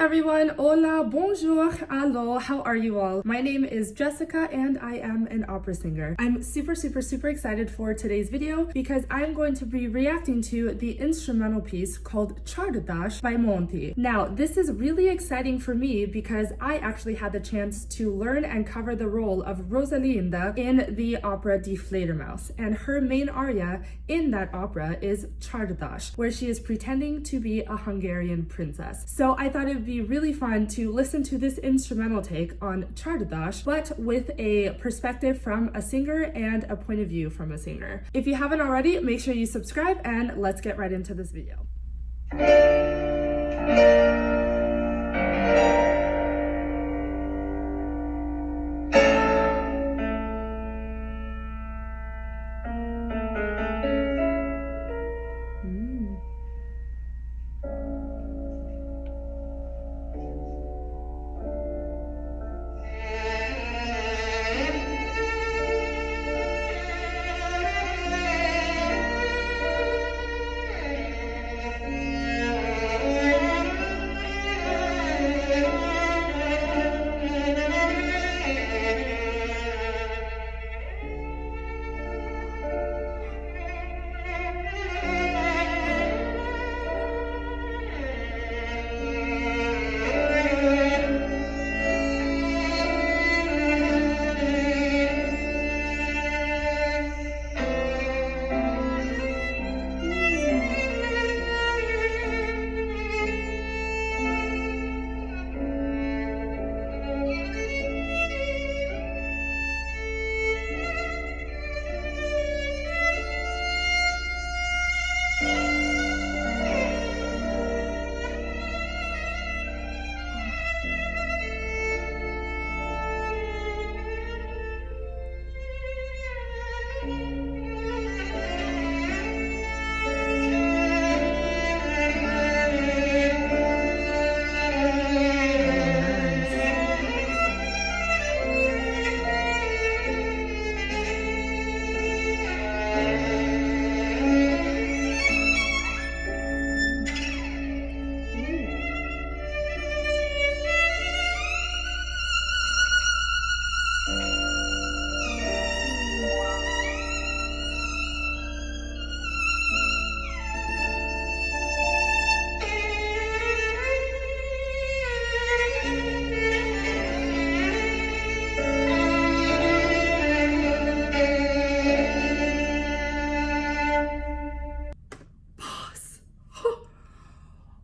everyone, hola, bonjour, allo, how are you all? My name is Jessica and I am an opera singer. I'm super excited for today's video because I'm going to be reacting to the instrumental piece called Czardas by Monti. Now, this is really exciting for me because I actually had the chance to learn and cover the role of Rosalinde in the opera Die Fledermaus, and her main aria in that opera is Czardas, where she is pretending to be a Hungarian princess. So I thought it would be really fun to listen to this instrumental take on Czardas, but with a perspective from a singer and a point of view from a singer. If you haven't already, make sure you subscribe and let's get right into this video.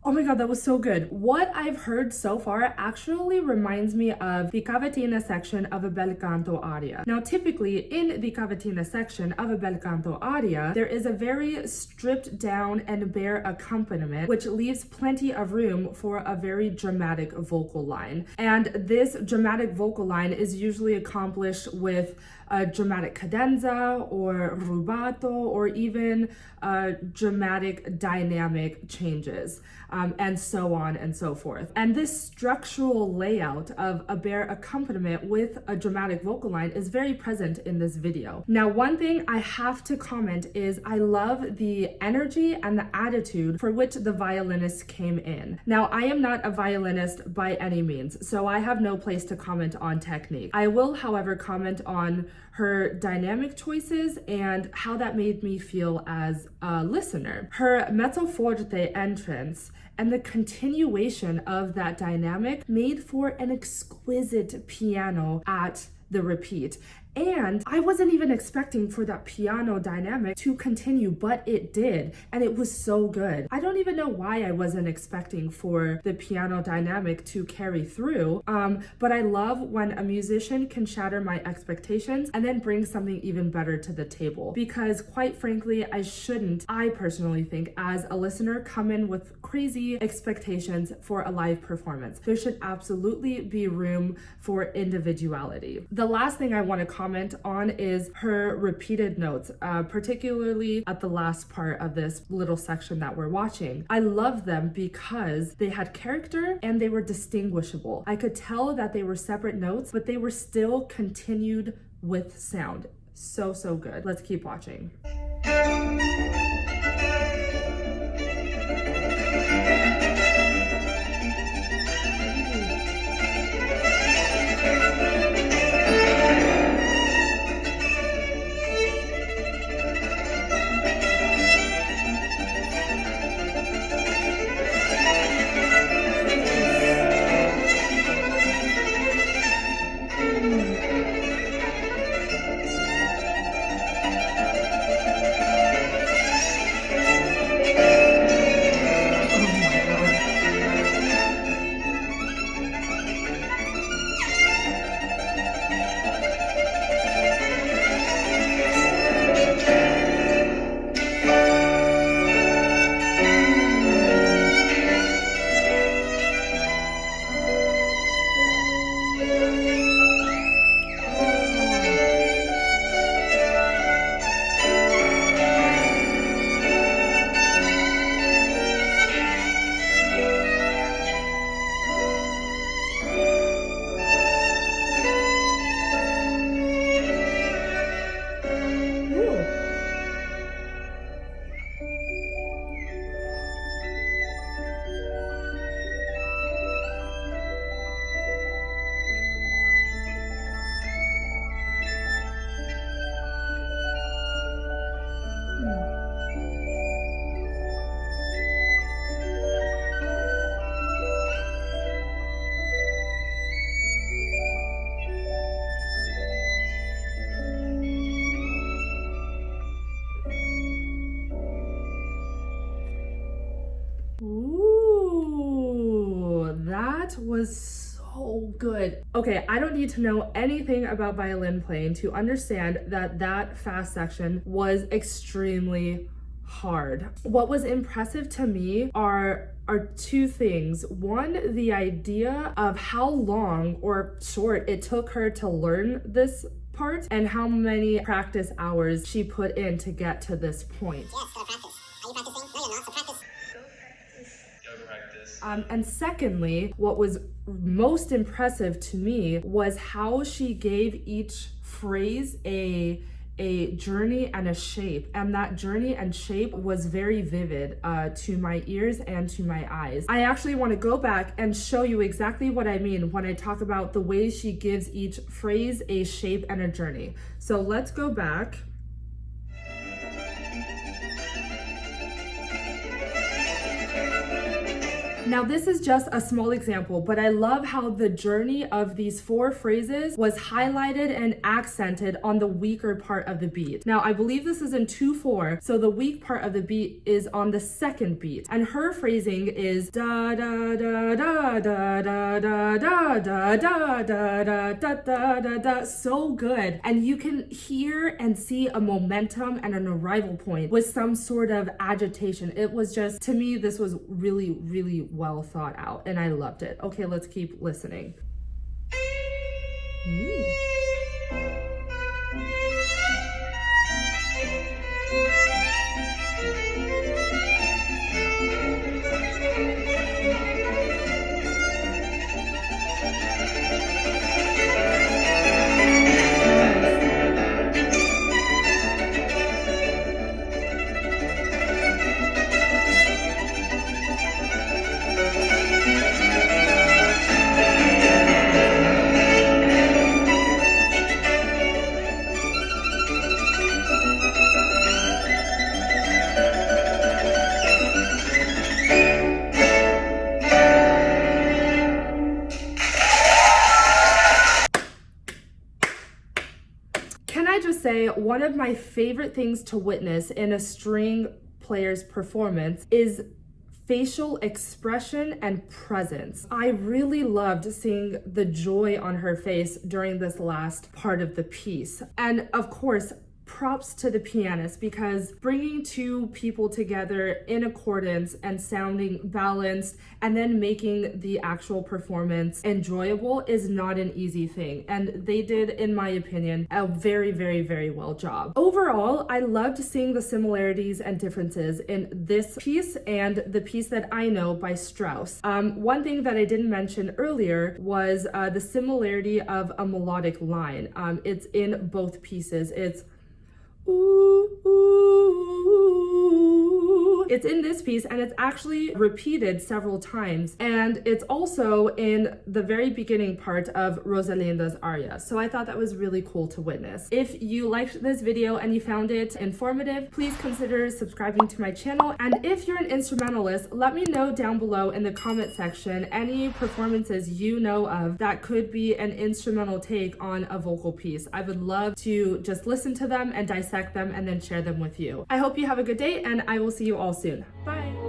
Oh my god, that was so good. What I've heard so far actually reminds me of the cavatina section of a bel canto aria. Now, typically in the cavatina section of a bel canto aria, there is a very stripped down and bare accompaniment, which leaves plenty of room for a very dramatic vocal line. And this dramatic vocal line is usually accomplished with a dramatic cadenza or rubato or even dramatic dynamic changes. And so on and so forth. And this structural layout of a bare accompaniment with a dramatic vocal line is very present in this video. Now, one thing I have to comment is I love the energy and the attitude for which the violinist came in. Now, I am not a violinist by any means, so I have no place to comment on technique. I will, however, comment on her dynamic choices and how that made me feel as a listener. Her mezzo forte entrance and the continuation of that dynamic made for an exquisite piano at the repeat. And I wasn't even expecting for that piano dynamic to continue, but it did, and it was so good. I don't even know why I wasn't expecting for the piano dynamic to carry through, but I love when a musician can shatter my expectations and then bring something even better to the table. Because quite frankly, I personally think, as a listener, come in with crazy expectations for a live performance. There should absolutely be room for individuality. The last thing I want to comment on is her repeated notes, particularly at the last part of this little section that we're watching. I love them because they had character and they were distinguishable. I could tell that they were separate notes, but they were still continued with sound. So good. Let's keep watching. That was so good. Okay, I don't need to know anything about violin playing to understand that that fast section was extremely hard. What was impressive to me are two things. One, the idea of how long or short it took her to learn this part and how many practice hours she put in to get to this point. Yes, go practice. Are you practicing? No, you're not, so practice. Go practice. And secondly, what was most impressive to me was how she gave each phrase a journey and a shape, and that journey and shape was very vivid to my ears and to my eyes. I actually want to go back and show you exactly what I mean when I talk about the way she gives each phrase a shape and a journey. So let's go back. Now this is just a small example, but I love how the journey of these 4 phrases was highlighted and accented on the weaker part of the beat. Now I believe this is in 2/4, so the weak part of the beat is on the second beat. And her phrasing is da da da da da da da da da da da da da da da da. So good. And you can hear and see a momentum and an arrival point with some sort of agitation. It was just, to me, this was really, really well thought out and I loved it. Okay, let's keep listening. Say one of my favorite things to witness in a string player's performance is facial expression and presence. I really loved seeing the joy on her face during this last part of the piece. And of course, props to the pianist, because bringing 2 people together in accordance and sounding balanced and then making the actual performance enjoyable is not an easy thing. And they did, in my opinion, a very, very, very well job. Overall, I loved seeing the similarities and differences in this piece and the piece that I know by Strauss. One thing that I didn't mention earlier was the similarity of a melodic line. It's in both pieces. It's ooh, ooh. It's in this piece and it's actually repeated several times, and it's also in the very beginning part of Rosalinde's aria. So I thought that was really cool to witness. If you liked this video and you found it informative, please consider subscribing to my channel. And if you're an instrumentalist, let me know down below in the comment section any performances you know of that could be an instrumental take on a vocal piece. I would love to just listen to them and dissect them and then share them with you. I hope you have a good day and I will see you all soon. Bye.